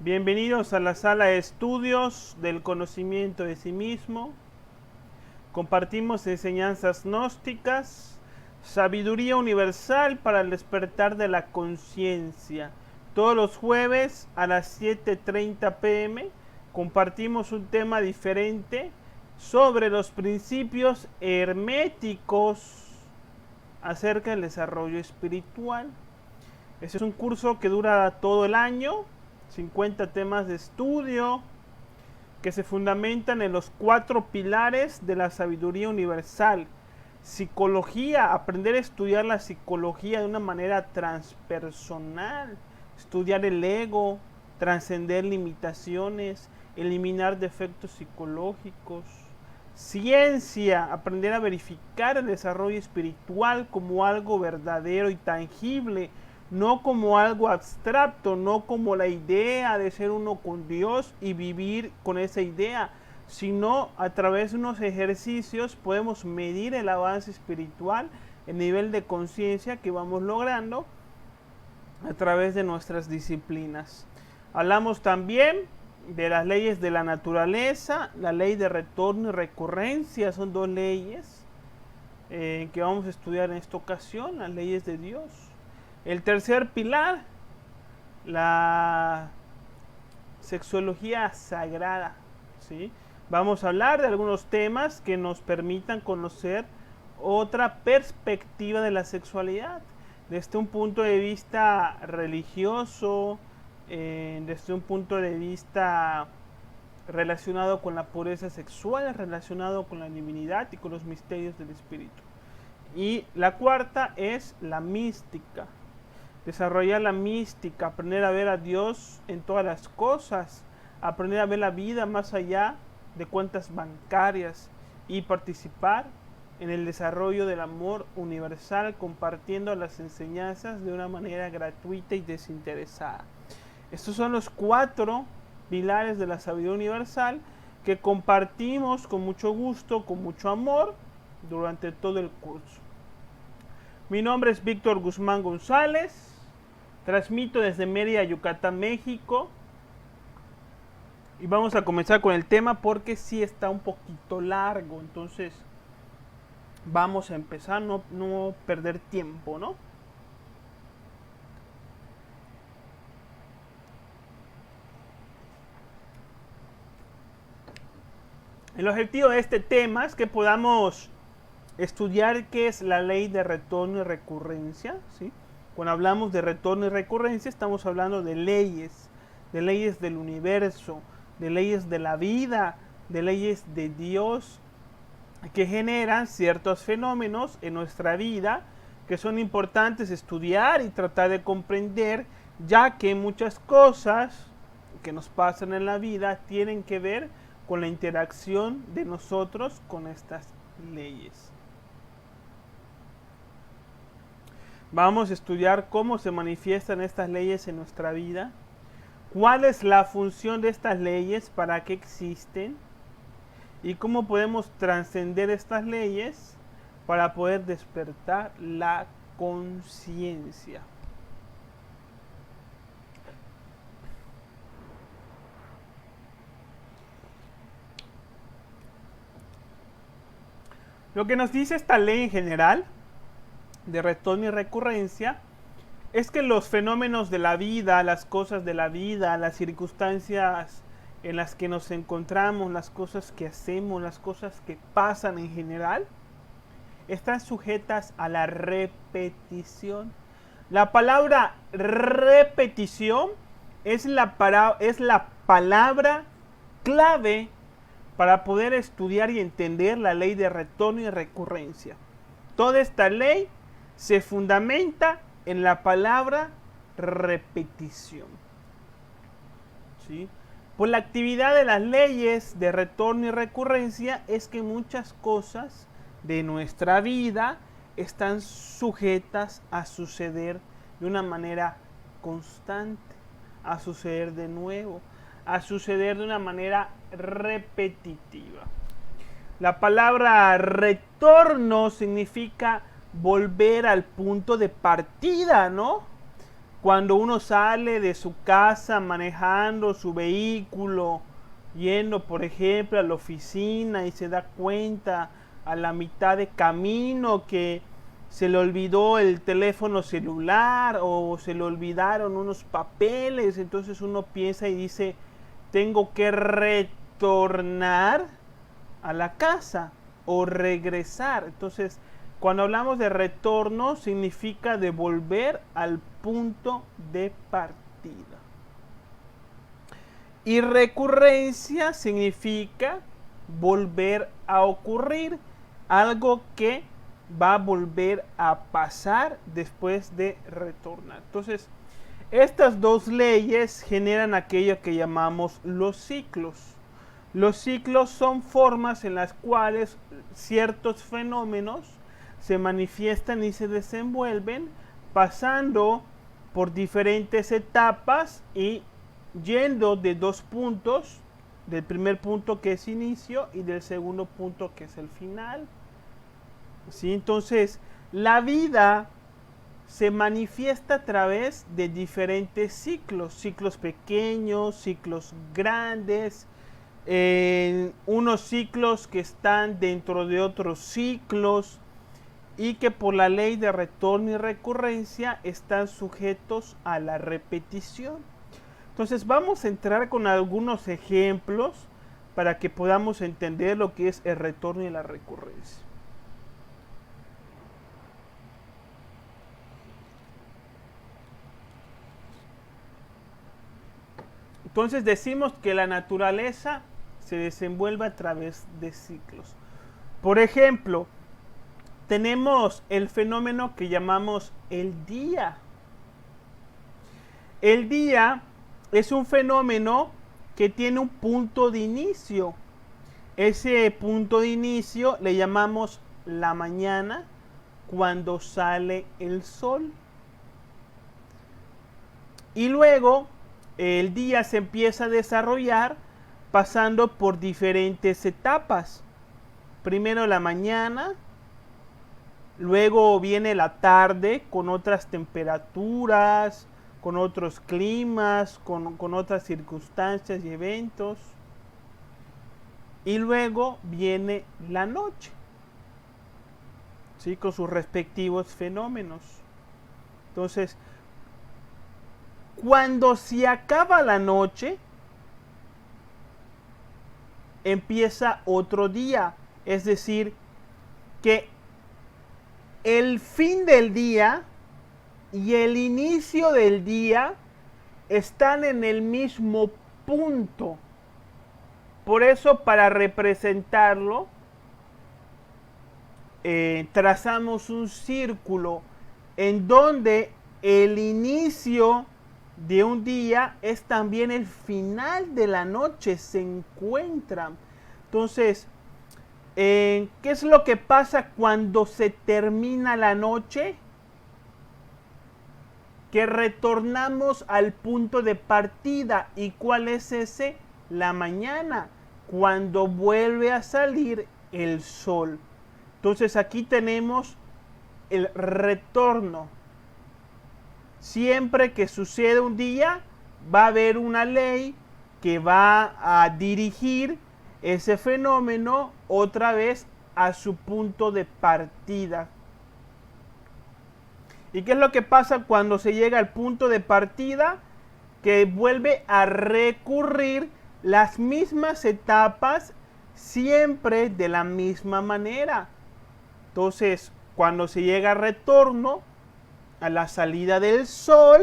Bienvenidos a la sala de estudios del conocimiento de sí mismo. Compartimos enseñanzas gnósticas, sabiduría universal para el despertar de la conciencia. Todos los jueves a las 7:30 p.m. compartimos un tema diferente sobre los principios herméticos acerca del desarrollo espiritual. Este es un curso que dura todo el año, 50 temas de estudio que se fundamentan en los 4 pilares de la sabiduría universal. Psicología, aprender a estudiar la psicología de una manera transpersonal, estudiar el ego, trascender limitaciones, eliminar defectos psicológicos. Ciencia, aprender a verificar el desarrollo espiritual como algo verdadero y tangible, no como algo abstracto, no como la idea de ser uno con Dios y vivir con esa idea, sino a través de unos ejercicios podemos medir el avance espiritual, el nivel de conciencia que vamos logrando a través de nuestras disciplinas. Hablamos también de las leyes de la naturaleza, la ley de retorno y recurrencia, son 2 leyes que vamos a estudiar en esta ocasión, las leyes de Dios. El tercer pilar, la sexología sagrada, ¿sí? Vamos a hablar de algunos temas que nos permitan conocer otra perspectiva de la sexualidad, desde un punto de vista religioso, desde un punto de vista relacionado con la pureza sexual, relacionado con la divinidad y con los misterios del espíritu. Y la cuarta es la mística. Desarrollar la mística, aprender a ver a Dios en todas las cosas, aprender a ver la vida más allá de cuentas bancarias y participar en el desarrollo del amor universal, compartiendo las enseñanzas de una manera gratuita y desinteresada. Estos son los 4 pilares de la sabiduría universal que compartimos con mucho gusto, con mucho amor durante todo el curso. Mi nombre es Víctor Guzmán González. Transmito desde Mérida, Yucatán, México. Y vamos a comenzar con el tema porque sí está un poquito largo. Entonces vamos a empezar, no perder tiempo, ¿no? El objetivo de este tema es que podamos estudiar qué es la ley de retorno y recurrencia, ¿sí? Cuando hablamos de retorno y recurrencia estamos hablando de leyes del universo, de leyes de la vida, de leyes de Dios que generan ciertos fenómenos en nuestra vida que son importantes estudiar y tratar de comprender, ya que muchas cosas que nos pasan en la vida tienen que ver con la interacción de nosotros con estas leyes. Vamos a estudiar cómo se manifiestan estas leyes en nuestra vida, cuál es la función de estas leyes, para qué existen y cómo podemos trascender estas leyes para poder despertar la conciencia. Lo que nos dice esta ley en general de retorno y recurrencia es que los fenómenos de la vida, las cosas de la vida, las circunstancias en las que nos encontramos, las cosas que hacemos, las cosas que pasan en general, están sujetas a la repetición. La palabra repetición es la palabra clave para poder estudiar y entender la ley de retorno y recurrencia. Toda esta ley se fundamenta en la palabra repetición, ¿sí? Por la actividad de las leyes de retorno y recurrencia es que muchas cosas de nuestra vida están sujetas a suceder de una manera constante, a suceder de nuevo, a suceder de una manera repetitiva. La palabra retorno significa volver al punto de partida, ¿no? cuando uno sale de su casa manejando su vehículo, yendo por ejemplo a la oficina y se da cuenta a la mitad de camino que se le olvidó el teléfono celular o se le olvidaron unos papeles, entonces uno piensa y dice, tengo que retornar a la casa o regresar. Entonces, cuando hablamos de retorno, significa de volver al punto de partida. Y recurrencia significa volver a ocurrir, algo que va a volver a pasar después de retornar. Entonces, estas dos leyes generan aquello que llamamos los ciclos. Los ciclos son formas en las cuales ciertos fenómenos se manifiestan y se desenvuelven pasando por diferentes etapas y yendo de dos puntos, del primer punto que es inicio y del segundo punto que es el final. ¿Sí? Entonces, la vida se manifiesta a través de diferentes ciclos, ciclos pequeños, ciclos grandes, unos ciclos que están dentro de otros ciclos y que por la ley de retorno y recurrencia están sujetos a la repetición. Entonces vamos a entrar con algunos ejemplos para que podamos entender lo que es el retorno y la recurrencia. Entonces decimos que la naturaleza se desenvuelve a través de ciclos. Por ejemplo, tenemos el fenómeno que llamamos el día. El día es un fenómeno que tiene un punto de inicio. Ese punto de inicio le llamamos la mañana, cuando sale el sol. Y luego el día se empieza a desarrollar pasando por diferentes etapas. Primero la mañana, luego viene la tarde con otras temperaturas, con otros climas, con otras circunstancias y eventos. Y luego viene la noche, ¿sí? Con sus respectivos fenómenos. Entonces, cuando se acaba la noche, empieza otro día. Es decir, que el fin del día y el inicio del día están en el mismo punto. Por eso, para representarlo, trazamos un círculo en donde el inicio de un día es también el final de la noche, se encuentran. Entonces, ¿qué es lo que pasa cuando se termina la noche? Que retornamos al punto de partida. ¿Y cuál es ese? La mañana, cuando vuelve a salir el sol. Entonces aquí tenemos el retorno. Siempre que sucede un día, va a haber una ley que va a dirigir ese fenómeno otra vez a su punto de partida. ¿Y qué es lo que pasa cuando se llega al punto de partida? Que vuelve a recurrir las mismas etapas siempre de la misma manera. Entonces, cuando se llega a retorno, a la salida del sol,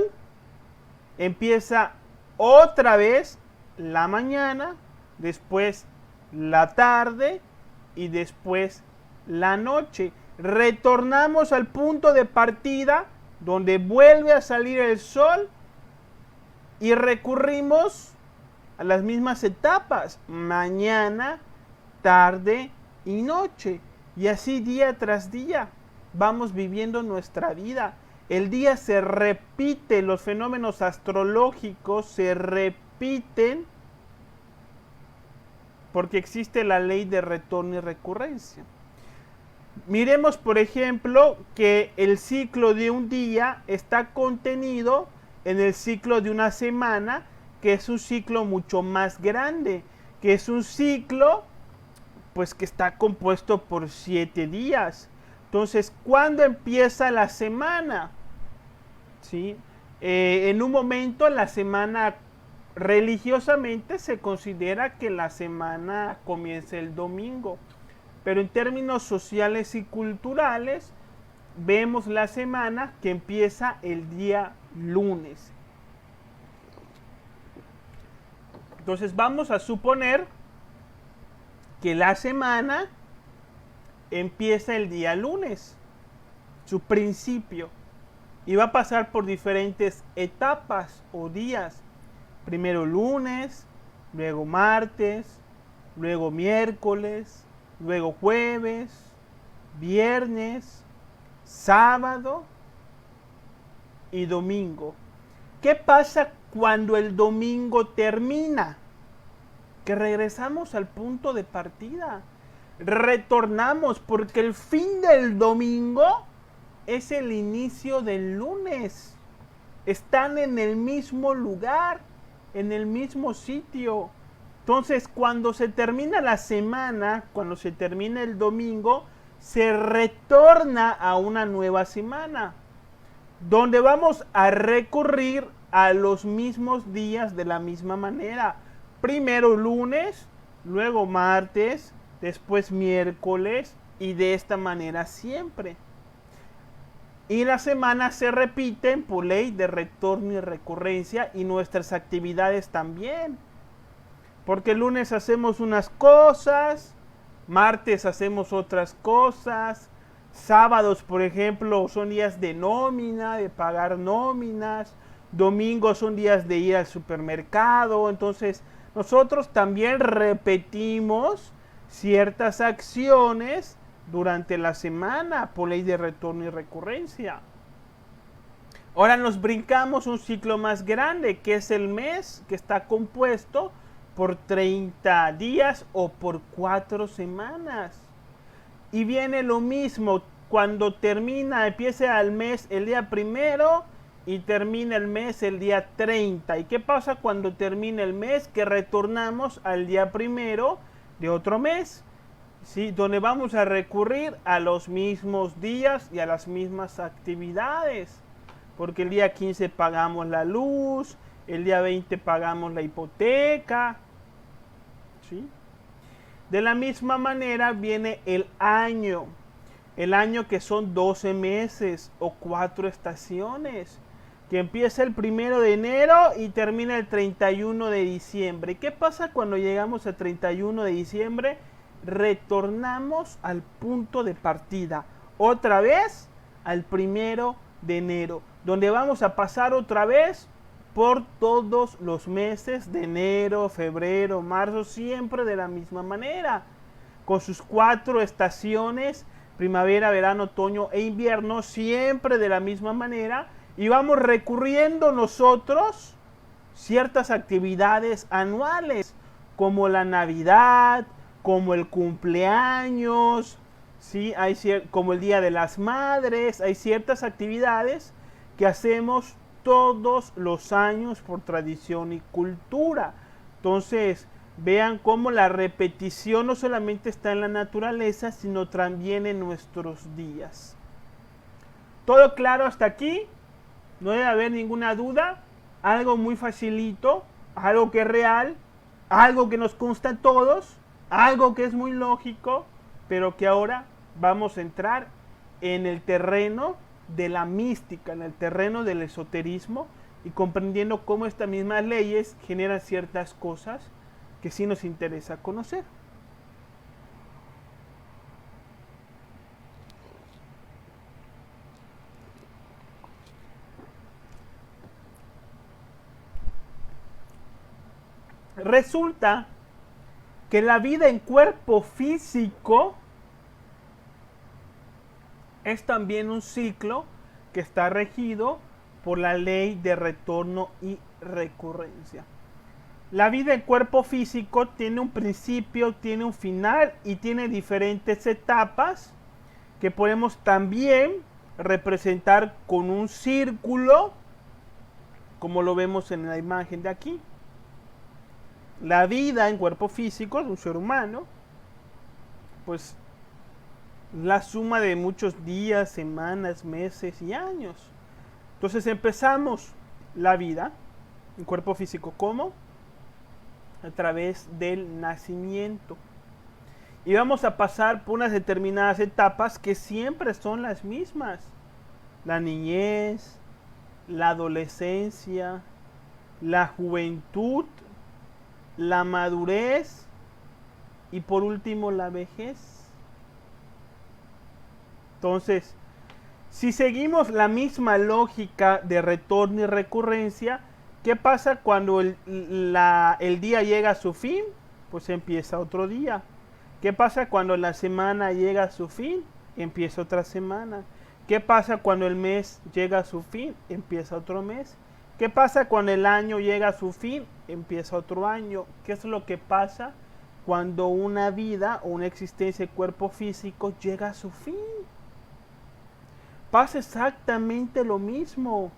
empieza otra vez la mañana, después la tarde y después la noche. Retornamos al punto de partida donde vuelve a salir el sol y recurrimos a las mismas etapas, mañana, tarde y noche. Y así día tras día vamos viviendo nuestra vida. El día se repite, los fenómenos astrológicos se repiten porque existe la ley de retorno y recurrencia. Miremos, por ejemplo, que el ciclo de un día está contenido en el ciclo de una semana, que es un ciclo mucho más grande, que es un ciclo pues que está compuesto por 7 días. Entonces, ¿cuándo empieza la semana? ¿Sí? En un momento la semana religiosamente se considera que la semana comienza el domingo, pero en términos sociales y culturales vemos la semana que empieza el día lunes. Entonces vamos a suponer que la semana empieza el día lunes, su principio, y va a pasar por diferentes etapas o días. Primero lunes, luego martes, luego miércoles, luego jueves, viernes, sábado y domingo. ¿Qué pasa cuando el domingo termina? Que regresamos al punto de partida. Retornamos porque el fin del domingo es el inicio del lunes. Están en el mismo lugar, en el mismo sitio. Entonces, cuando se termina la semana, cuando se termina el domingo, se retorna a una nueva semana, donde vamos a recurrir a los mismos días de la misma manera. Primero lunes, luego martes, después miércoles, y de esta manera siempre. Y las semanas se repiten por ley de retorno y recurrencia, y nuestras actividades también. Porque el lunes hacemos unas cosas, martes hacemos otras cosas, sábados, por ejemplo, son días de nómina, de pagar nóminas, domingos son días de ir al supermercado. Entonces, nosotros también repetimos ciertas acciones durante la semana por ley de retorno y recurrencia. Ahora nos brincamos un ciclo más grande, que es el mes, que está compuesto por 30 días o por 4 semanas. Y viene lo mismo, cuando empieza el mes el día primero y termina el mes el día 30. ¿Y qué pasa cuando termina el mes? Que retornamos al día primero de otro mes, ¿sí? Donde vamos a recurrir a los mismos días y a las mismas actividades. Porque el día 15 pagamos la luz, el día 20 pagamos la hipoteca, ¿sí? De la misma manera viene el año que son 12 meses o 4 estaciones, que empieza el 1 de enero y termina el 31 de diciembre. ¿Qué pasa cuando llegamos al 31 de diciembre? Retornamos al punto de partida, otra vez al 1 de enero, donde vamos a pasar otra vez por todos los meses de enero, febrero, marzo, siempre de la misma manera, con sus 4 estaciones, primavera, verano, otoño e invierno, siempre de la misma manera, y vamos recurriendo nosotros ciertas actividades anuales, como la Navidad, como el cumpleaños, ¿sí? Como el Día de las Madres. Hay ciertas actividades que hacemos todos los años por tradición y cultura. Entonces, vean cómo la repetición no solamente está en la naturaleza, sino también en nuestros días. ¿Todo claro hasta aquí? No debe haber ninguna duda. Algo muy facilito, algo que es real, algo que nos consta a todos, algo que es muy lógico, pero que ahora vamos a entrar en el terreno de la mística, en el terreno del esoterismo, y comprendiendo cómo estas mismas leyes generan ciertas cosas que sí nos interesa conocer. Resulta que la vida en cuerpo físico es también un ciclo que está regido por la ley de retorno y recurrencia. La vida en cuerpo físico tiene un principio, tiene un final y tiene diferentes etapas que podemos también representar con un círculo como lo vemos en la imagen de aquí. La vida en cuerpo físico de un ser humano, pues la suma de muchos días, semanas, meses y años. Entonces empezamos la vida en cuerpo físico, ¿cómo? A través del nacimiento. Y vamos a pasar por unas determinadas etapas que siempre son las mismas. La niñez, la adolescencia, la juventud, la madurez y por último la vejez. Entonces, si seguimos la misma lógica de retorno y recurrencia, ¿qué pasa cuando el día llega a su fin? Pues empieza otro día. ¿Qué pasa cuando la semana llega a su fin? Empieza otra semana. ¿Qué pasa cuando el mes llega a su fin? Empieza otro mes. ¿Qué pasa cuando el año llega a su fin? Empieza otro año. ¿Qué es lo que pasa cuando una vida o una existencia de cuerpo físico llega a su fin? Pasa exactamente lo mismo,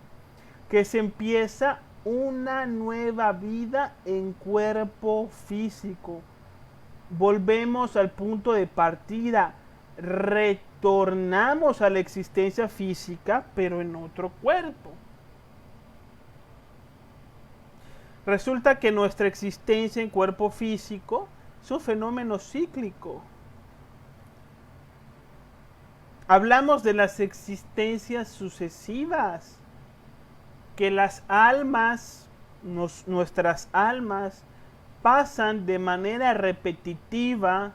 que se empieza una nueva vida en cuerpo físico. Volvemos al punto de partida, retornamos a la existencia física, pero en otro cuerpo. Resulta que nuestra existencia en cuerpo físico es un fenómeno cíclico. Hablamos de las existencias sucesivas, que las almas, nuestras almas, pasan de manera repetitiva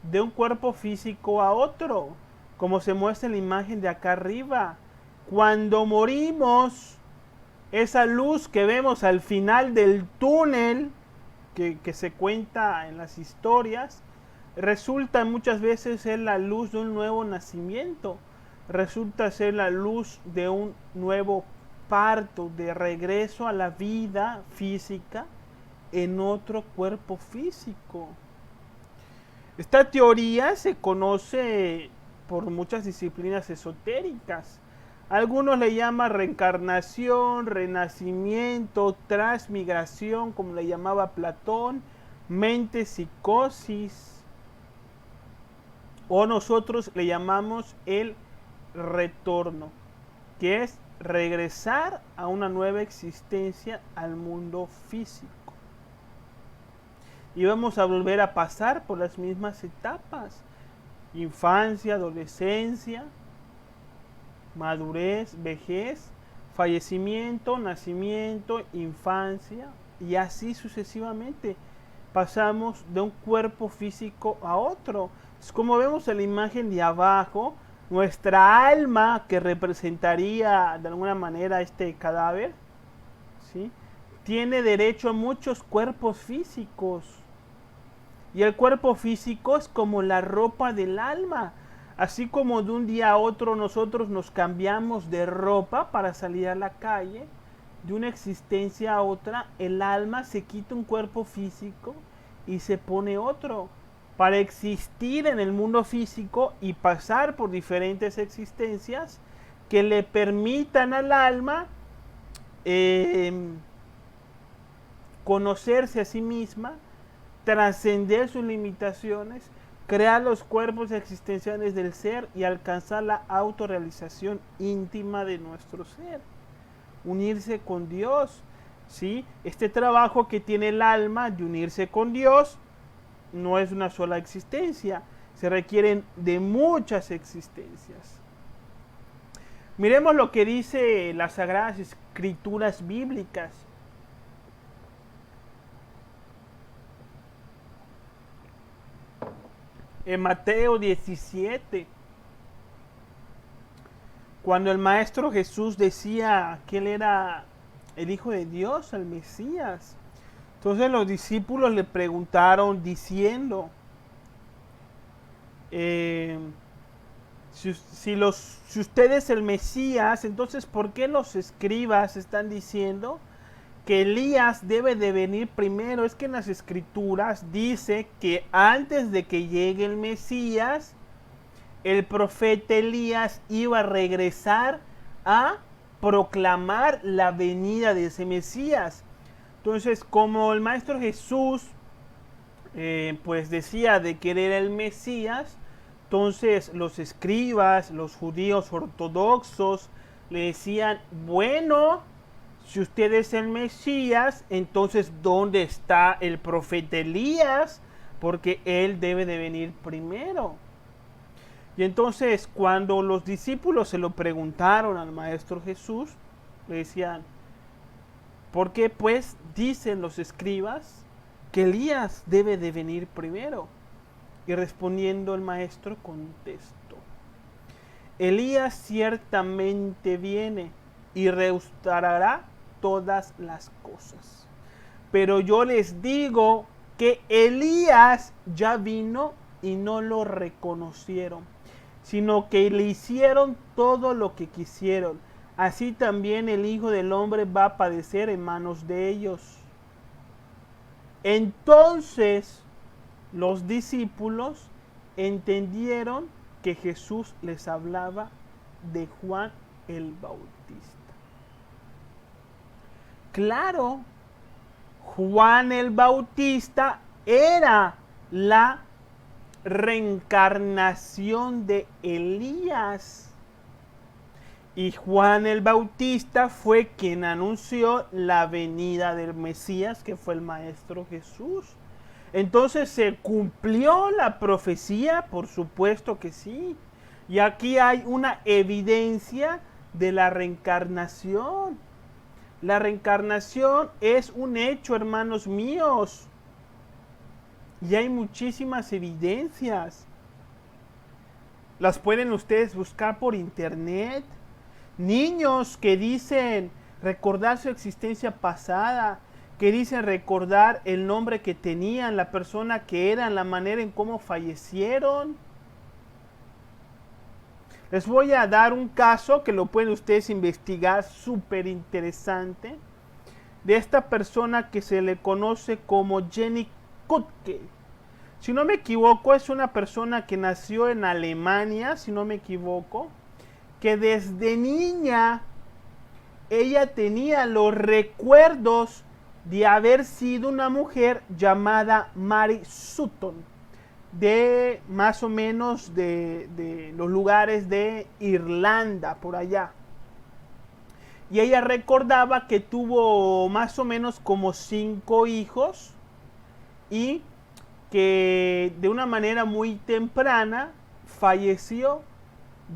de un cuerpo físico a otro, como se muestra en la imagen de acá arriba. Cuando morimos, esa luz que vemos al final del túnel, que se cuenta en las historias, resulta muchas veces ser la luz de un nuevo nacimiento, resulta ser la luz de un nuevo parto, de regreso a la vida física en otro cuerpo físico. Esta teoría se conoce por muchas disciplinas esotéricas. Algunos le llaman reencarnación, renacimiento, transmigración, como le llamaba Platón, mente psicosis, o nosotros le llamamos el retorno, que es regresar a una nueva existencia al mundo físico. Y vamos a volver a pasar por las mismas etapas: infancia, adolescencia, madurez, vejez, fallecimiento, nacimiento, infancia, y así sucesivamente. Pasamos de un cuerpo físico a otro. Es como vemos en la imagen de abajo, nuestra alma, que representaría de alguna manera este cadáver, ¿sí?, tiene derecho a muchos cuerpos físicos. Y el cuerpo físico es como la ropa del alma. Así como de un día a otro nosotros nos cambiamos de ropa para salir a la calle, de una existencia a otra, el alma se quita un cuerpo físico y se pone otro, para existir en el mundo físico y pasar por diferentes existencias que le permitan al alma conocerse a sí misma, trascender sus limitaciones, crear los cuerpos existenciales del ser y alcanzar la autorrealización íntima de nuestro ser, unirse con Dios, ¿sí? Este trabajo que tiene el alma de unirse con Dios no es una sola existencia, se requieren de muchas existencias. Miremos lo que dice las Sagradas Escrituras bíblicas. En Mateo 17, cuando el Maestro Jesús decía que Él era el Hijo de Dios, el Mesías, entonces los discípulos le preguntaron diciendo, si usted es el Mesías, entonces ¿por qué los escribas están diciendo que Elías debe de venir primero? Es que en las Escrituras dice que antes de que llegue el Mesías, el profeta Elías iba a regresar a proclamar la venida de ese Mesías. Entonces, como el Maestro Jesús pues decía de que él era el Mesías, entonces los escribas, los judíos ortodoxos, le decían, bueno, si usted es el Mesías, entonces ¿dónde está el profeta Elías? Porque él debe de venir primero. Y entonces cuando los discípulos se lo preguntaron al Maestro Jesús, le decían, ¿por qué pues dicen los escribas que Elías debe de venir primero? Y respondiendo el Maestro contestó, Elías ciertamente viene y restaurará todas las cosas. Pero yo les digo que Elías ya vino y no lo reconocieron, sino que le hicieron todo lo que quisieron. Así también el Hijo del Hombre va a padecer en manos de ellos. Entonces los discípulos entendieron que Jesús les hablaba de Juan el Bautista. Claro, Juan el Bautista era la reencarnación de Elías. Y Juan el Bautista fue quien anunció la venida del Mesías, que fue el Maestro Jesús. Entonces, ¿se cumplió la profecía? Por supuesto que sí. Y aquí hay una evidencia de la reencarnación. La reencarnación es un hecho, hermanos míos. Y hay muchísimas evidencias. Las pueden ustedes buscar por internet. Niños que dicen recordar su existencia pasada, que dicen recordar el nombre que tenían, la persona que eran, la manera en cómo fallecieron. Les voy a dar un caso que lo pueden ustedes investigar, súper interesante, de esta persona que se le conoce como Jenny Kutke. Si no me equivoco, es una persona que nació en Alemania, si no me equivoco, que desde niña ella tenía los recuerdos de haber sido una mujer llamada Mary Sutton, de más o menos de los lugares de Irlanda, por allá. Y ella recordaba que tuvo más o menos como 5 hijos y que de una manera muy temprana falleció,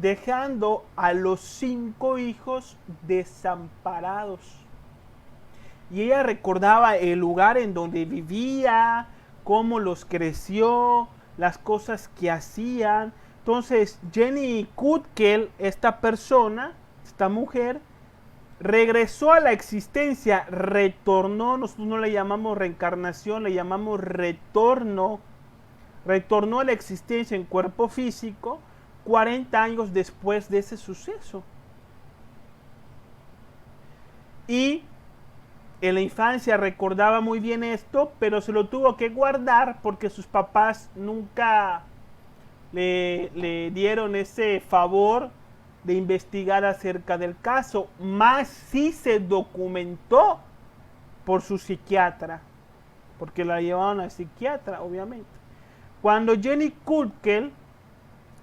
dejando a los 5 hijos desamparados. Y ella recordaba el lugar en donde vivía, cómo los creció, las cosas que hacían. Entonces Jenny Kutkel, esta persona, esta mujer, regresó a la existencia, retornó, nosotros no le llamamos reencarnación, le llamamos retorno, retornó a la existencia en cuerpo físico 40 años después de ese suceso. Y en la infancia recordaba muy bien esto, pero se lo tuvo que guardar porque sus papás nunca le dieron ese favor de investigar acerca del caso, más sí se documentó por su psiquiatra, porque la llevaban al psiquiatra, obviamente. Cuando Jenny Kutkel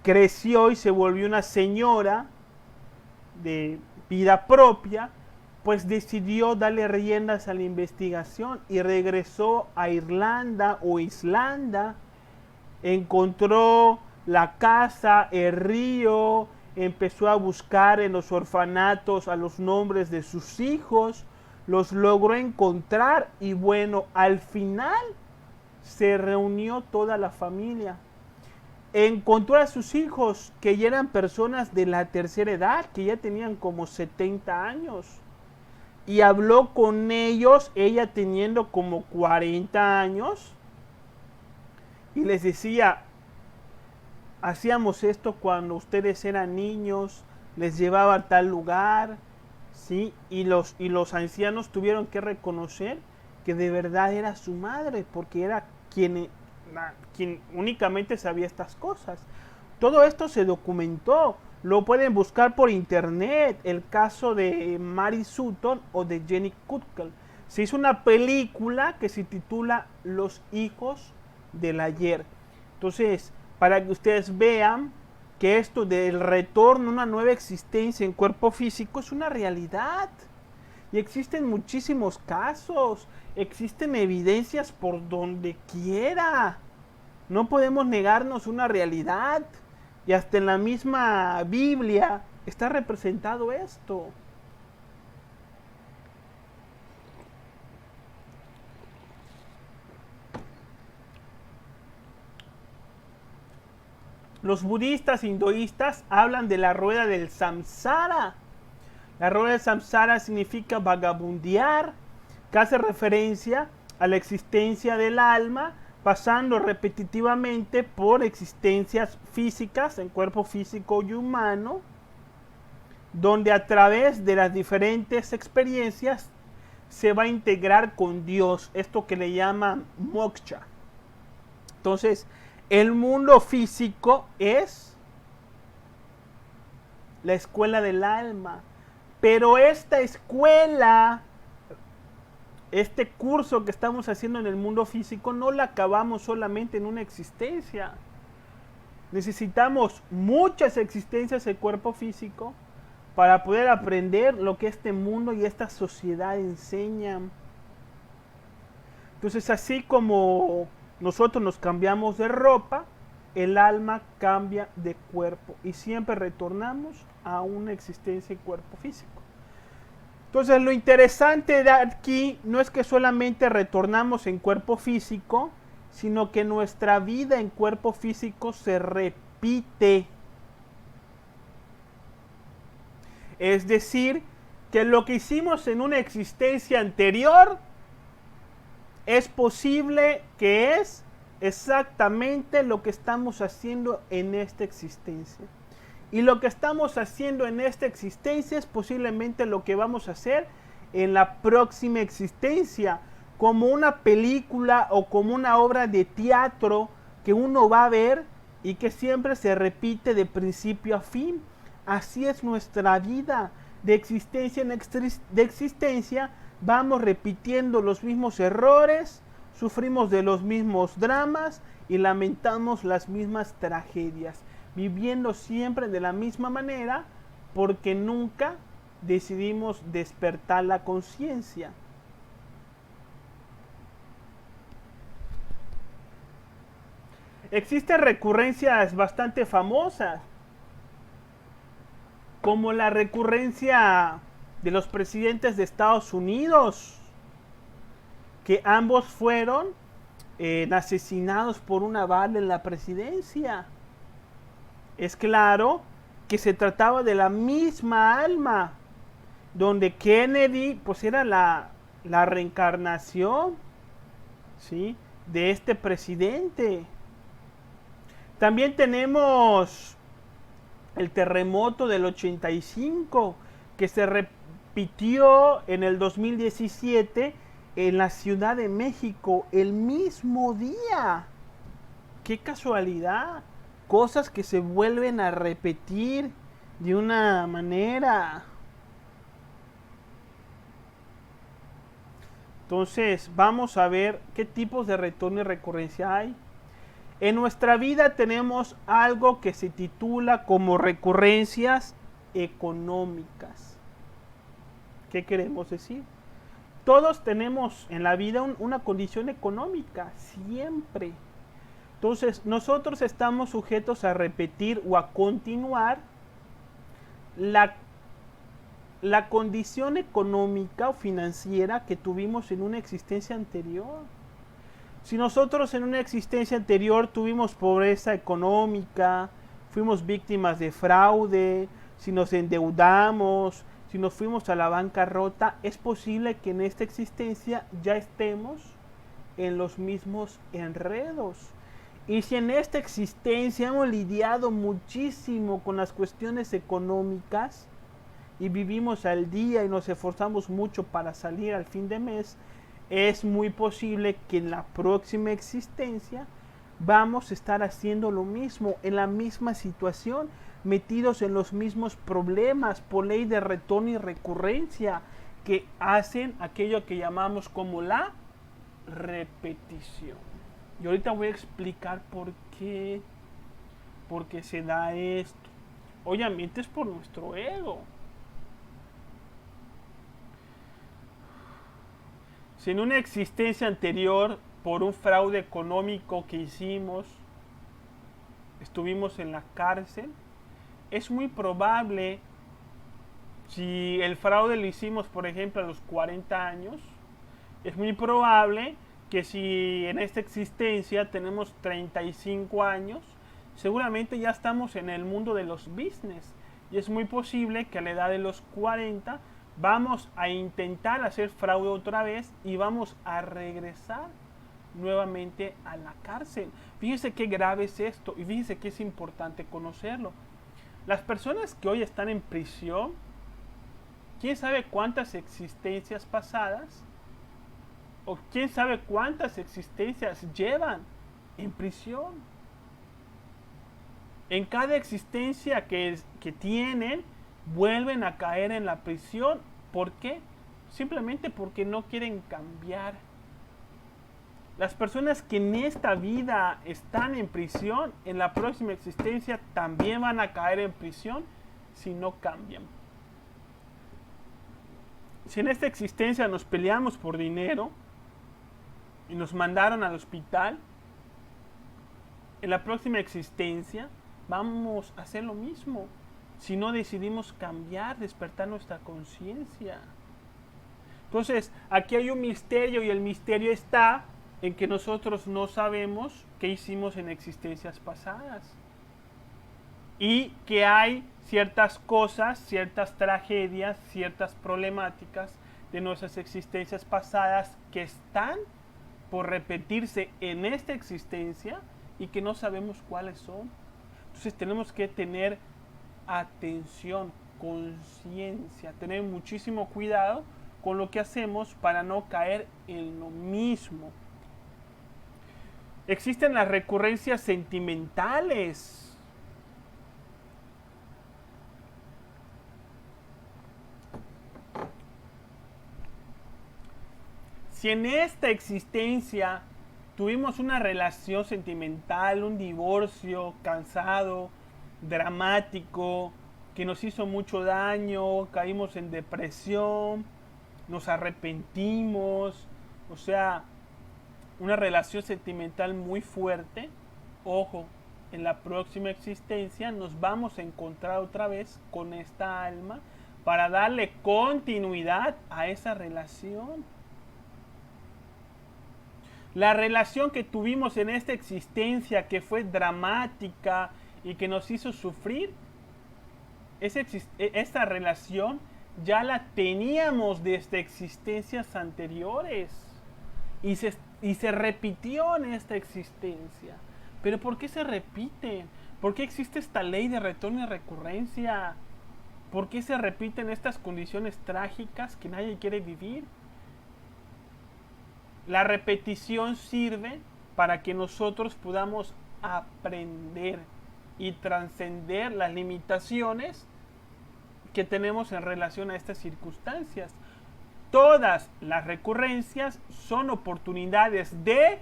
creció y se volvió una señora de vida propia, pues decidió darle riendas a la investigación y regresó a Irlanda o Islanda, encontró la casa, el río, empezó a buscar en los orfanatos a los nombres de sus hijos, los logró encontrar y bueno, al final se reunió toda la familia. Encontró a sus hijos que ya eran personas de la tercera edad, que ya tenían como 70 años. Y habló con ellos, ella teniendo como 40 años, y les decía, hacíamos esto cuando ustedes eran niños, les llevaba a tal lugar, ¿sí? Y los ancianos tuvieron que reconocer que de verdad era su madre, porque era quien únicamente sabía estas cosas. Todo esto se documentó. Lo pueden buscar por internet, el caso de Mary Sutton o de Jenny Kutkel. Se hizo una película que se titula Los hijos del ayer. Entonces, para que ustedes vean que esto del retorno a una nueva existencia en cuerpo físico es una realidad. Y existen muchísimos casos, existen evidencias por donde quiera. No podemos negarnos una realidad. Y hasta en la misma Biblia está representado esto. Los budistas hinduistas hablan de la rueda del samsara. La rueda del samsara significa vagabundear, que hace referencia a la existencia del alma, pasando repetitivamente por existencias físicas, en cuerpo físico y humano, donde a través de las diferentes experiencias se va a integrar con Dios, esto que le llaman moksha. Entonces, el mundo físico es la escuela del alma, pero esta escuela, este curso que estamos haciendo en el mundo físico, no lo acabamos solamente en una existencia. Necesitamos muchas existencias de cuerpo físico para poder aprender lo que este mundo y esta sociedad enseñan. Entonces, así como nosotros nos cambiamos de ropa, el alma cambia de cuerpo y siempre retornamos a una existencia en cuerpo físico. Entonces, lo interesante de aquí no es que solamente retornamos en cuerpo físico, sino que nuestra vida en cuerpo físico se repite. Es decir, que lo que hicimos en una existencia anterior es posible que es exactamente lo que estamos haciendo en esta existencia. Y lo que estamos haciendo en esta existencia es posiblemente lo que vamos a hacer en la próxima existencia, como una película o como una obra de teatro que uno va a ver y que siempre se repite de principio a fin. Así es nuestra vida, de existencia en existencia, vamos repitiendo los mismos errores, sufrimos de los mismos dramas y lamentamos las mismas tragedias, viviendo siempre de la misma manera porque nunca decidimos despertar la conciencia. Existen recurrencias bastante famosas, como la recurrencia de los presidentes de Estados Unidos, que ambos fueron asesinados por una bala en la presidencia. Es claro que se trataba de la misma alma, donde Kennedy pues era la reencarnación, ¿sí?, de este presidente. También tenemos el terremoto del 85, que se repitió en el 2017 en la Ciudad de México, el mismo día. ¡Qué casualidad! Cosas que se vuelven a repetir de una manera. Entonces, vamos a ver qué tipos de retorno y recurrencia hay. En nuestra vida tenemos algo que se titula como recurrencias económicas. ¿Qué queremos decir? Todos tenemos en la vida una condición económica, siempre. Entonces, nosotros estamos sujetos a repetir o a continuar la condición económica o financiera que tuvimos en una existencia anterior. Si nosotros en una existencia anterior tuvimos pobreza económica, fuimos víctimas de fraude, si nos endeudamos, si nos fuimos a la bancarrota, es posible que en esta existencia ya estemos en los mismos enredos. Y si en esta existencia hemos lidiado muchísimo con las cuestiones económicas y vivimos al día y nos esforzamos mucho para salir al fin de mes, es muy posible que en la próxima existencia vamos a estar haciendo lo mismo, en la misma situación, metidos en los mismos problemas por ley de retorno y recurrencia que hacen aquello que llamamos como la repetición. Y ahorita voy a explicar por qué se da esto. Obviamente es por nuestro ego. Si en una existencia anterior, por un fraude económico que hicimos, estuvimos en la cárcel, es muy probable, si el fraude lo hicimos, por ejemplo, a los 40 años, es muy probable que si en esta existencia tenemos 35 años, seguramente ya estamos en el mundo de los business. Y es muy posible que a la edad de los 40 vamos a intentar hacer fraude otra vez y vamos a regresar nuevamente a la cárcel. Fíjense qué grave es esto y fíjense que es importante conocerlo. Las personas que hoy están en prisión, quién sabe cuántas existencias pasadas o quién sabe cuántas existencias llevan en prisión. En cada existencia que tienen, vuelven a caer en la prisión. ¿Por qué? Simplemente porque no quieren cambiar. Las personas que en esta vida están en prisión, en la próxima existencia también van a caer en prisión si no cambian. Si en esta existencia nos peleamos por dinero y nos mandaron al hospital, en la próxima existencia vamos a hacer lo mismo si no decidimos cambiar, despertar nuestra conciencia. Entonces, aquí hay un misterio y el misterio está en que nosotros no sabemos qué hicimos en existencias pasadas. Y que hay ciertas cosas, ciertas tragedias, ciertas problemáticas de nuestras existencias pasadas que están por repetirse en esta existencia y que no sabemos cuáles son. Entonces tenemos que tener atención, conciencia, tener muchísimo cuidado con lo que hacemos para no caer en lo mismo. Existen las recurrencias sentimentales. Si en esta existencia tuvimos una relación sentimental, un divorcio cansado, dramático, que nos hizo mucho daño, caímos en depresión, nos arrepentimos, o sea, una relación sentimental muy fuerte, ojo, en la próxima existencia nos vamos a encontrar otra vez con esta alma para darle continuidad a esa relación. La relación que tuvimos en esta existencia que fue dramática y que nos hizo sufrir, esta relación ya la teníamos desde existencias anteriores y se repitió en esta existencia. ¿Pero por qué se repiten? ¿Por qué existe esta ley de retorno y recurrencia? ¿Por qué se repiten estas condiciones trágicas que nadie quiere vivir? La repetición sirve para que nosotros podamos aprender y trascender las limitaciones que tenemos en relación a estas circunstancias. Todas las recurrencias son oportunidades de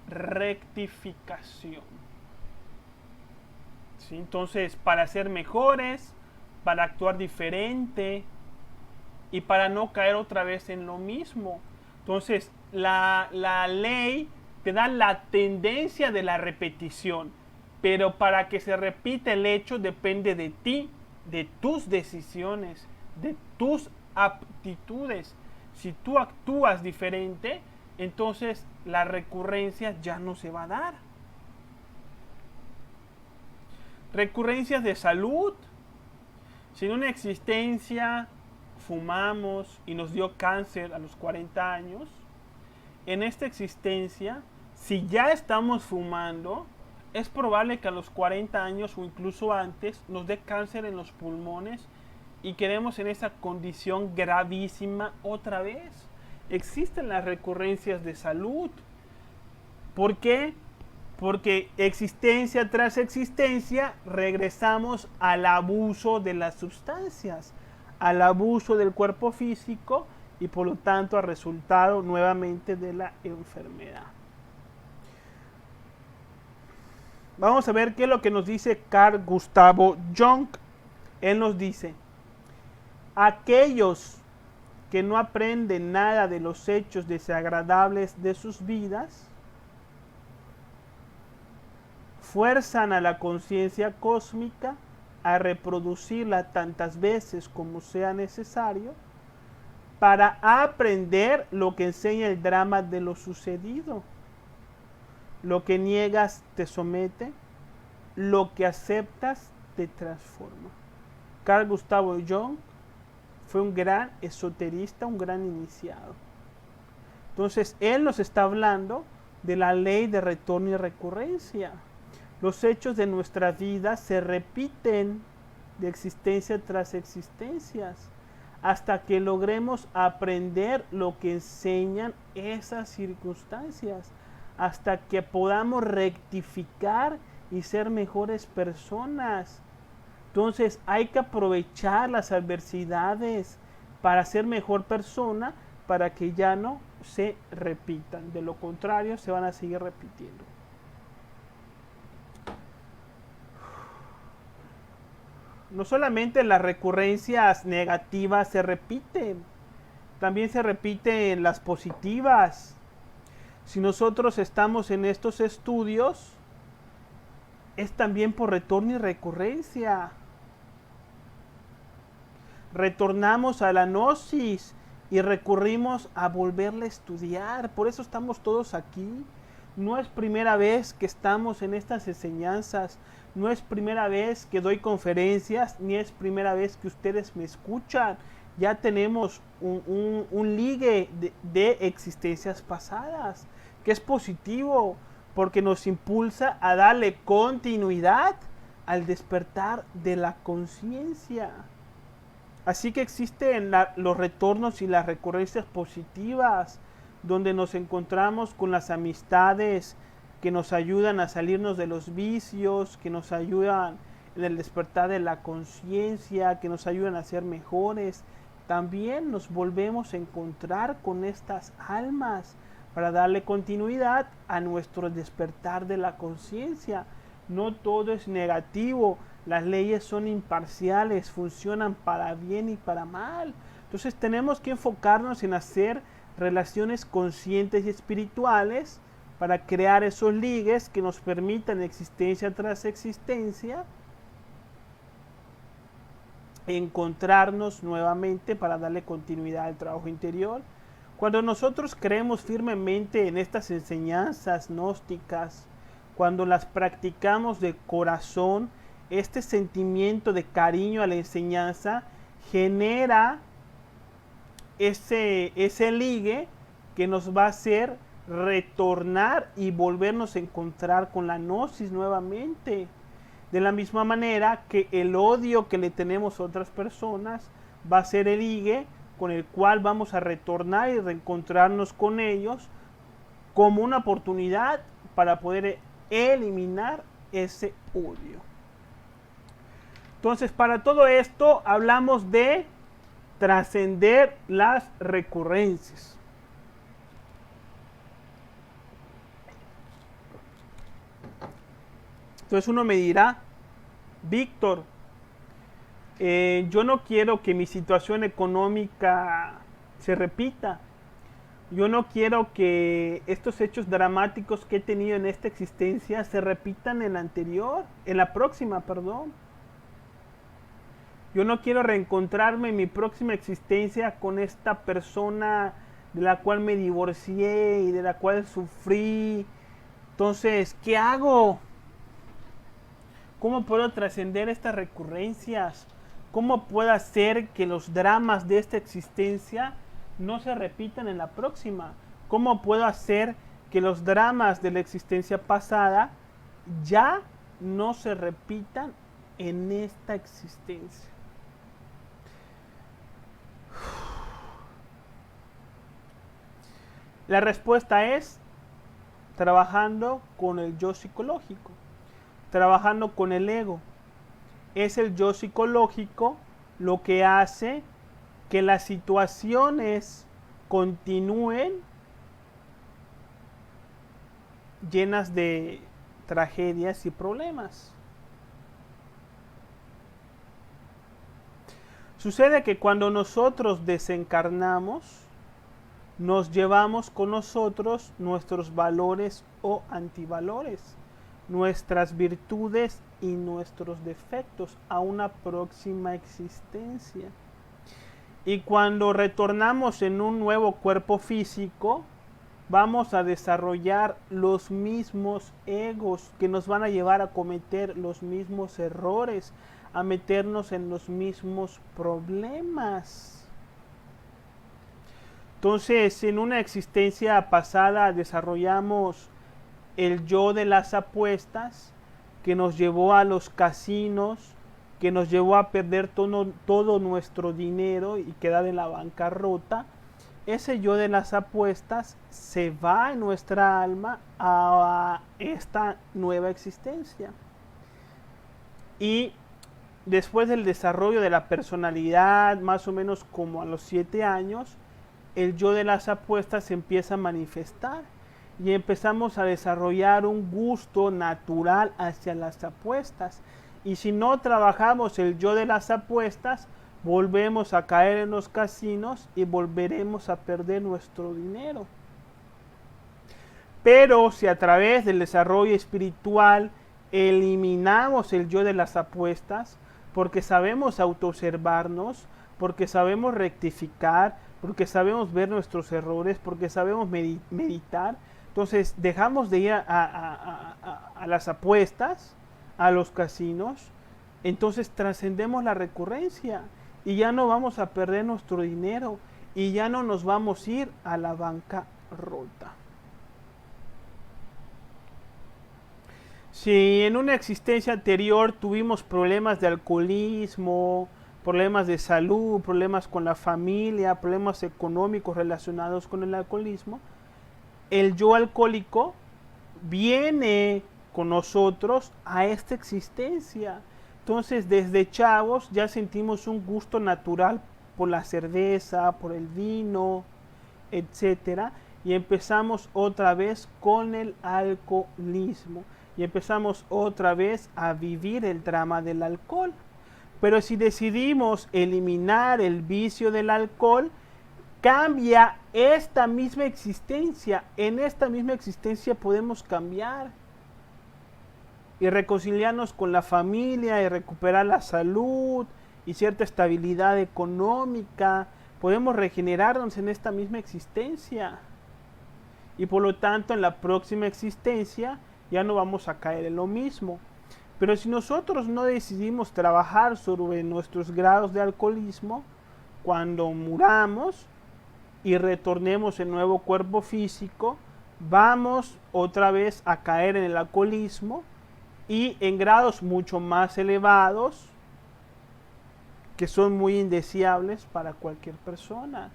rectificación. ¿Sí? Entonces, para ser mejores, para actuar diferente y para no caer otra vez en lo mismo. Entonces, la ley te da la tendencia de la repetición, pero para que se repita el hecho depende de ti, de tus decisiones, de tus aptitudes. Si tú actúas diferente, entonces la recurrencia ya no se va a dar. Recurrencias de salud. Si en una existencia fumamos y nos dio cáncer a los 40 años, en esta existencia, si ya estamos fumando, es probable que a los 40 años o incluso antes nos dé cáncer en los pulmones y quedemos en esa condición gravísima otra vez. Existen las recurrencias de salud. ¿Por qué? Porque existencia tras existencia regresamos al abuso de las sustancias, al abuso del cuerpo físico y por lo tanto al resultado nuevamente de la enfermedad. Vamos a ver qué es lo que nos dice Carl Gustavo Jung. Él nos dice: aquellos que no aprenden nada de los hechos desagradables de sus vidas, fuerzan a la conciencia cósmica a reproducirla tantas veces como sea necesario para aprender lo que enseña el drama de lo sucedido. Lo que niegas te somete, lo que aceptas te transforma. Carl Gustavo Jung fue un gran esoterista, un gran iniciado. Entonces, él nos está hablando de la ley de retorno y recurrencia. Los hechos de nuestra vida se repiten de existencia tras existencias hasta que logremos aprender lo que enseñan esas circunstancias, hasta que podamos rectificar y ser mejores personas. Entonces hay que aprovechar las adversidades para ser mejor persona, para que ya no se repitan. De lo contrario, se van a seguir repitiendo. No solamente las recurrencias negativas se repiten, también se repiten las positivas. Si nosotros estamos en estos estudios, es también por retorno y recurrencia. Retornamos a la gnosis y recurrimos a volverla a estudiar. Por eso estamos todos aquí. No es primera vez que estamos en estas enseñanzas. No es primera vez que doy conferencias, ni es primera vez que ustedes me escuchan. Ya tenemos un ligue de existencias pasadas, que es positivo, porque nos impulsa a darle continuidad al despertar de la conciencia. Así que existen los retornos y las recurrencias positivas, donde nos encontramos con las amistades que nos ayudan a salirnos de los vicios, que nos ayudan en el despertar de la conciencia, que nos ayudan a ser mejores. También nos volvemos a encontrar con estas almas para darle continuidad a nuestro despertar de la conciencia. No todo es negativo, las leyes son imparciales, funcionan para bien y para mal. Entonces tenemos que enfocarnos en hacer relaciones conscientes y espirituales para crear esos ligues que nos permitan existencia tras existencia encontrarnos nuevamente para darle continuidad al trabajo interior. Cuando nosotros creemos firmemente en estas enseñanzas gnósticas, cuando las practicamos de corazón, este sentimiento de cariño a la enseñanza genera ese ligue que nos va a hacer retornar y volvernos a encontrar con la gnosis nuevamente. De la misma manera que el odio que le tenemos a otras personas va a ser el ligue con el cual vamos a retornar y reencontrarnos con ellos como una oportunidad para poder eliminar ese odio. Entonces, para todo esto hablamos de trascender las recurrencias. Entonces uno me dirá: Víctor, yo no quiero que mi situación económica se repita. Yo no quiero que estos hechos dramáticos que he tenido en esta existencia se repitan en la anterior, en la próxima, perdón. Yo no quiero reencontrarme en mi próxima existencia con esta persona de la cual me divorcié y de la cual sufrí. Entonces, ¿qué hago? ¿Cómo puedo trascender estas recurrencias? ¿Cómo puedo hacer que los dramas de esta existencia no se repitan en la próxima? ¿Cómo puedo hacer que los dramas de la existencia pasada ya no se repitan en esta existencia? La respuesta es trabajando con el yo psicológico, trabajando con el ego. Es el yo psicológico lo que hace que las situaciones continúen llenas de tragedias y problemas. Sucede que cuando nosotros desencarnamos, nos llevamos con nosotros nuestros valores o antivalores, nuestras virtudes y nuestros defectos a una próxima existencia. Y cuando retornamos en un nuevo cuerpo físico, vamos a desarrollar los mismos egos que nos van a llevar a cometer los mismos errores, a meternos en los mismos problemas. Entonces, en una existencia pasada desarrollamos el yo de las apuestas, que nos llevó a los casinos, que nos llevó a perder todo nuestro dinero y quedar en la bancarrota. Ese yo de las apuestas se va en nuestra alma a esta nueva existencia. Y después del desarrollo de la personalidad, más o menos como a los 7 años, el yo de las apuestas se empieza a manifestar y empezamos a desarrollar un gusto natural hacia las apuestas. Y si no trabajamos el yo de las apuestas, volvemos a caer en los casinos y volveremos a perder nuestro dinero. Pero si a través del desarrollo espiritual eliminamos el yo de las apuestas, porque sabemos autoobservarnos, porque sabemos rectificar, porque sabemos ver nuestros errores, porque sabemos meditar, entonces dejamos de ir a las apuestas, a los casinos, entonces trascendemos la recurrencia y ya no vamos a perder nuestro dinero y ya no nos vamos a ir a la bancarrota. Si en una existencia anterior tuvimos problemas de alcoholismo, problemas de salud, problemas con la familia, problemas económicos relacionados con el alcoholismo, el yo alcohólico viene con nosotros a esta existencia. Entonces, desde chavos ya sentimos un gusto natural por la cerveza, por el vino, etcétera, y empezamos otra vez con el alcoholismo y empezamos otra vez a vivir el drama del alcohol. Pero si decidimos eliminar el vicio del alcohol, cambia esta misma existencia. En esta misma existencia podemos cambiar y reconciliarnos con la familia y recuperar la salud y cierta estabilidad económica. Podemos regenerarnos en esta misma existencia. Y por lo tanto, en la próxima existencia ya no vamos a caer en lo mismo. Pero si nosotros no decidimos trabajar sobre nuestros grados de alcoholismo, cuando muramos y retornemos en nuevo cuerpo físico, vamos otra vez a caer en el alcoholismo y en grados mucho más elevados, que son muy indeseables para cualquier persona.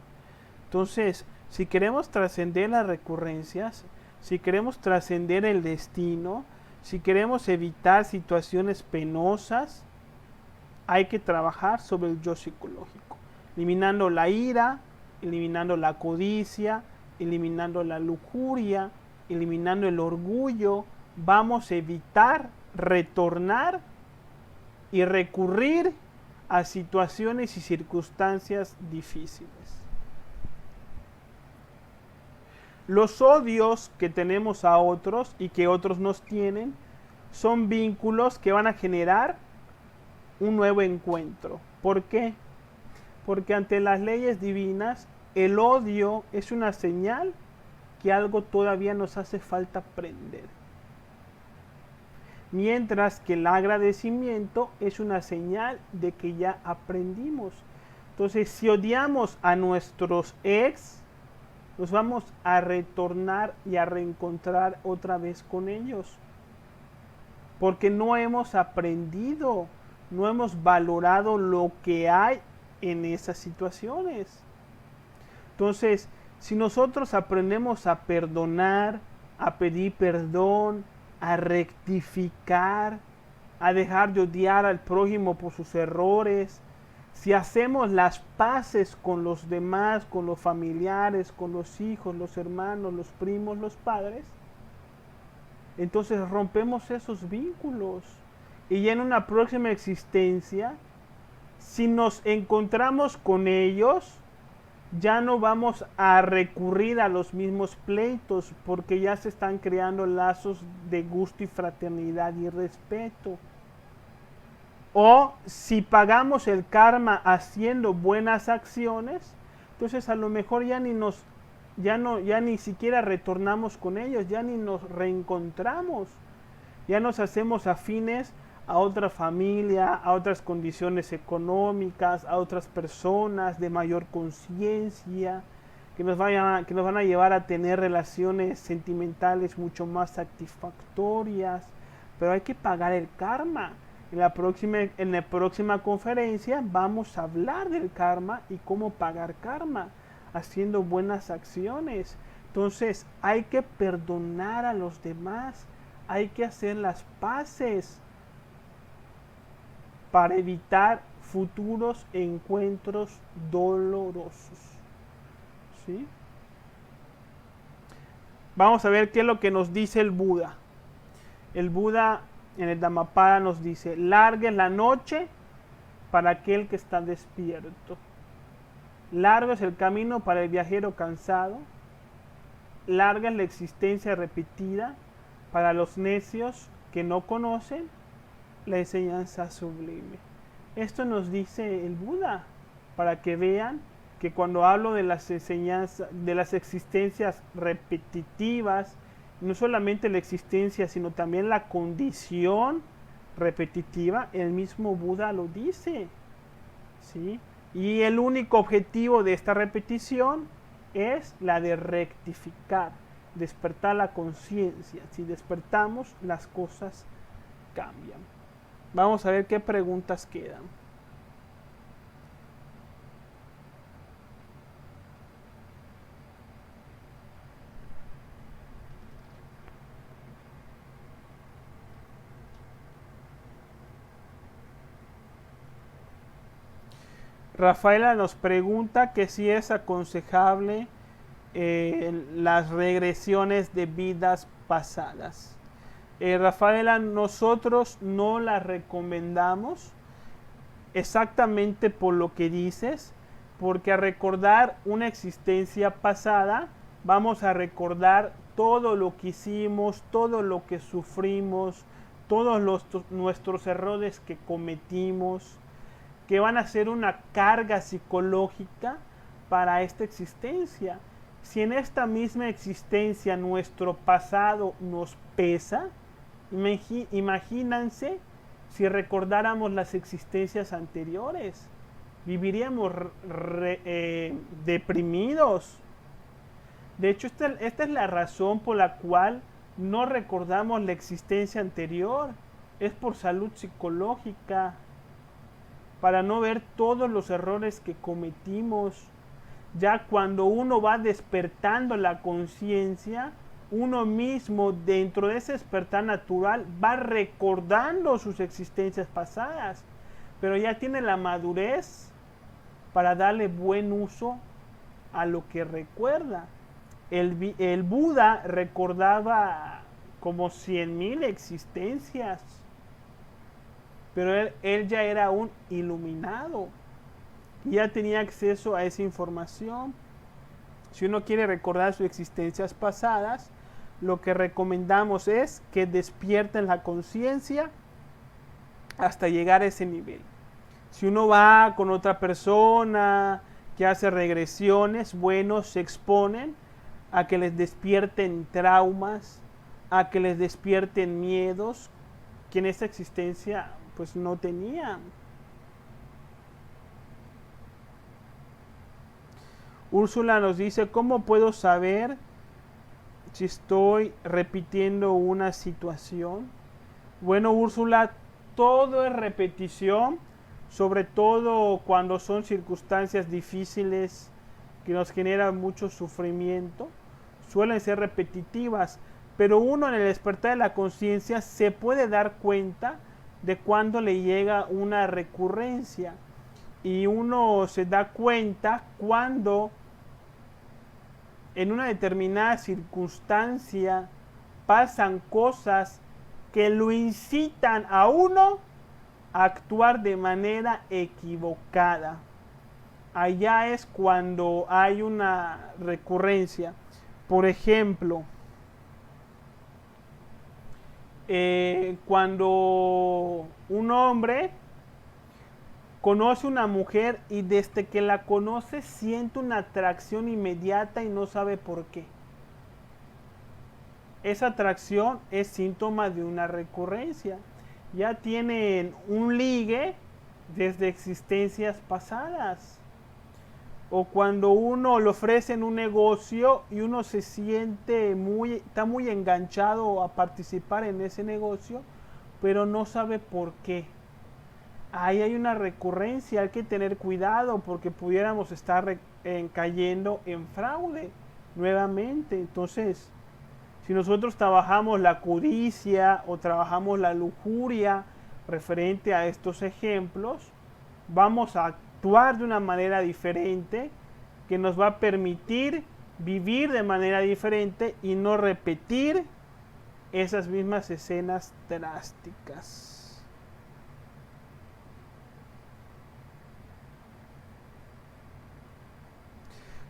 Entonces, si queremos trascender las recurrencias, si queremos trascender el destino, si queremos evitar situaciones penosas, hay que trabajar sobre el yo psicológico, eliminando la ira, eliminando la codicia, eliminando la lujuria, eliminando el orgullo. Vamos a evitar retornar y recurrir a situaciones y circunstancias difíciles. Los odios que tenemos a otros y que otros nos tienen son vínculos que van a generar un nuevo encuentro. ¿Por qué? Porque ante las leyes divinas, el odio es una señal que algo todavía nos hace falta aprender. Mientras que el agradecimiento es una señal de que ya aprendimos. Entonces, si odiamos a nuestros ex, nos vamos a retornar y a reencontrar otra vez con ellos. Porque no hemos aprendido, no hemos valorado lo que hay en esas situaciones. Entonces, si nosotros aprendemos a perdonar, a pedir perdón, a rectificar, a dejar de odiar al prójimo por sus errores, si hacemos las paces con los demás, con los familiares, con los hijos, los hermanos, los primos, los padres, entonces rompemos esos vínculos. Y ya en una próxima existencia, si nos encontramos con ellos, ya no vamos a recurrir a los mismos pleitos, porque ya se están creando lazos de gusto y fraternidad y respeto. O si pagamos el karma haciendo buenas acciones, entonces a lo mejor ya ni siquiera retornamos con ellos, ya ni nos reencontramos, ya nos hacemos afines a otra familia, a otras condiciones económicas, a otras personas de mayor conciencia, que nos van a llevar a tener relaciones sentimentales mucho más satisfactorias, pero hay que pagar el karma. En la próxima conferencia vamos a hablar del karma y cómo pagar karma, haciendo buenas acciones. Entonces hay que perdonar a los demás, hay que hacer las paces para evitar futuros encuentros dolorosos. ¿Sí? Vamos a ver qué es lo que nos dice el Buda. El Buda en el Dhammapada nos dice: larga es la noche para aquel que está despierto. Largo es el camino para el viajero cansado. Larga es la existencia repetida para los necios que no conocen la enseñanza sublime. Esto nos dice el Buda, para que vean que cuando hablo de las enseñanzas, de las existencias repetitivas, no solamente la existencia, sino también la condición repetitiva, el mismo Buda lo dice, ¿sí? Y el único objetivo de esta repetición es la de rectificar, despertar la conciencia. Si despertamos, las cosas cambian. Vamos a ver qué preguntas quedan. Rafaela nos pregunta que si es aconsejable las regresiones de vidas pasadas. Rafaela, nosotros no las recomendamos exactamente por lo que dices, porque al recordar una existencia pasada, vamos a recordar todo lo que hicimos, todo lo que sufrimos, todos nuestros errores que cometimos, que van a ser una carga psicológica para esta existencia. Si en esta misma existencia nuestro pasado nos pesa, imagínense si recordáramos las existencias anteriores. Viviríamos deprimidos. De hecho, esta es la razón por la cual no recordamos la existencia anterior. Es por salud psicológica, para no ver todos los errores que cometimos. Ya cuando uno va despertando la conciencia, uno mismo dentro de ese despertar natural va recordando sus existencias pasadas, pero ya tiene la madurez para darle buen uso a lo que recuerda. El Buda recordaba como 100,000 existencias, pero él ya era un iluminado, ya tenía acceso a esa información. Si uno quiere recordar sus existencias pasadas, lo que recomendamos es que despierten la conciencia hasta llegar a ese nivel. Si uno va con otra persona que hace regresiones, bueno, se exponen a que les despierten traumas, a que les despierten miedos que en esta existencia pues no tenían. Úrsula nos dice: ¿cómo puedo saber si estoy repitiendo una situación? Bueno, Úrsula, todo es repetición, sobre todo cuando son circunstancias difíciles que nos generan mucho sufrimiento. Suelen ser repetitivas, pero uno en el despertar de la conciencia se puede dar cuenta de cuando le llega una recurrencia, y uno se da cuenta cuando en una determinada circunstancia pasan cosas que lo incitan a uno a actuar de manera equivocada. Allá es cuando hay una recurrencia. Por ejemplo, cuando un hombre conoce una mujer y desde que la conoce siente una atracción inmediata y no sabe por qué. Esa atracción es síntoma de una recurrencia. Ya tienen un ligue desde existencias pasadas. O cuando uno le ofrece en un negocio y uno se siente está muy enganchado a participar en ese negocio, pero no sabe por qué. Ahí hay una recurrencia, hay que tener cuidado porque pudiéramos estar cayendo en fraude nuevamente. Entonces, si nosotros trabajamos la codicia o trabajamos la lujuria referente a estos ejemplos, vamos a actuar de una manera diferente que nos va a permitir vivir de manera diferente y no repetir esas mismas escenas drásticas.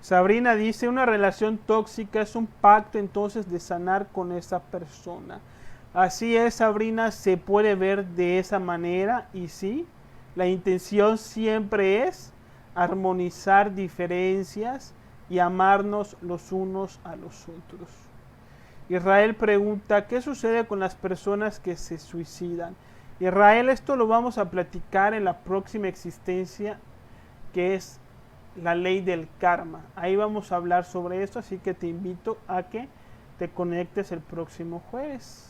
Sabrina dice, una relación tóxica es un pacto entonces de sanar con esa persona. Así es, Sabrina, se puede ver de esa manera y sí, la intención siempre es armonizar diferencias y amarnos los unos a los otros. Israel pregunta, ¿qué sucede con las personas que se suicidan? Israel, esto lo vamos a platicar en la próxima existencia, que es la ley del karma. Ahí vamos a hablar sobre esto, así que te invito a que te conectes el próximo jueves.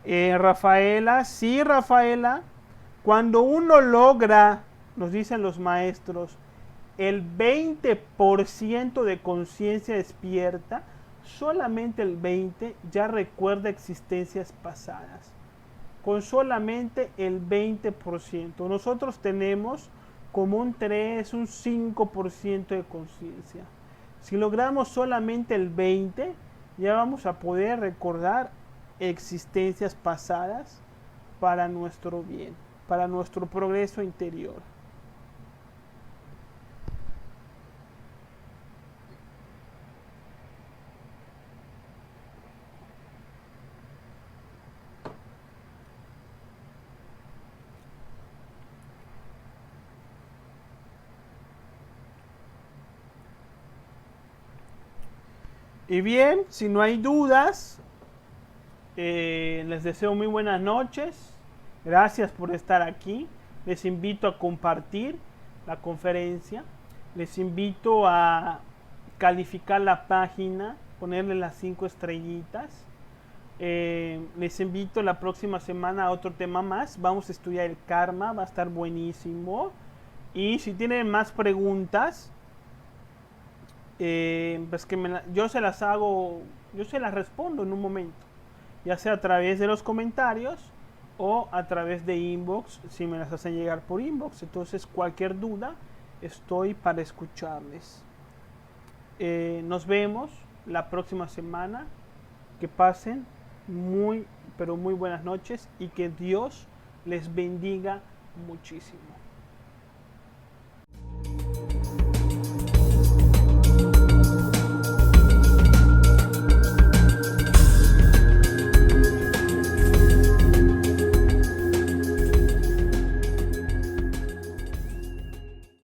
Rafaela, sí, Rafaela, cuando uno logra, nos dicen los maestros, el 20% de conciencia despierta, solamente el 20% ya recuerda existencias pasadas. Con solamente el 20%. Nosotros tenemos como un 3, un 5% de conciencia. Si logramos solamente el 20%, ya vamos a poder recordar existencias pasadas para nuestro bien, para nuestro progreso interior. Y bien, si no hay dudas, les deseo muy buenas noches. Gracias por estar aquí. Les invito a compartir la conferencia. Les invito a calificar la página, ponerle las 5 estrellitas. Les invito la próxima semana a otro tema más. Vamos a estudiar el karma, va a estar buenísimo. Y si tienen más preguntas, pues que yo se las respondo en un momento, ya sea a través de los comentarios o a través de inbox, si me las hacen llegar por inbox. Entonces, cualquier duda, estoy para escucharles. Nos vemos la próxima semana. Que pasen muy, pero muy buenas noches y que Dios les bendiga muchísimo.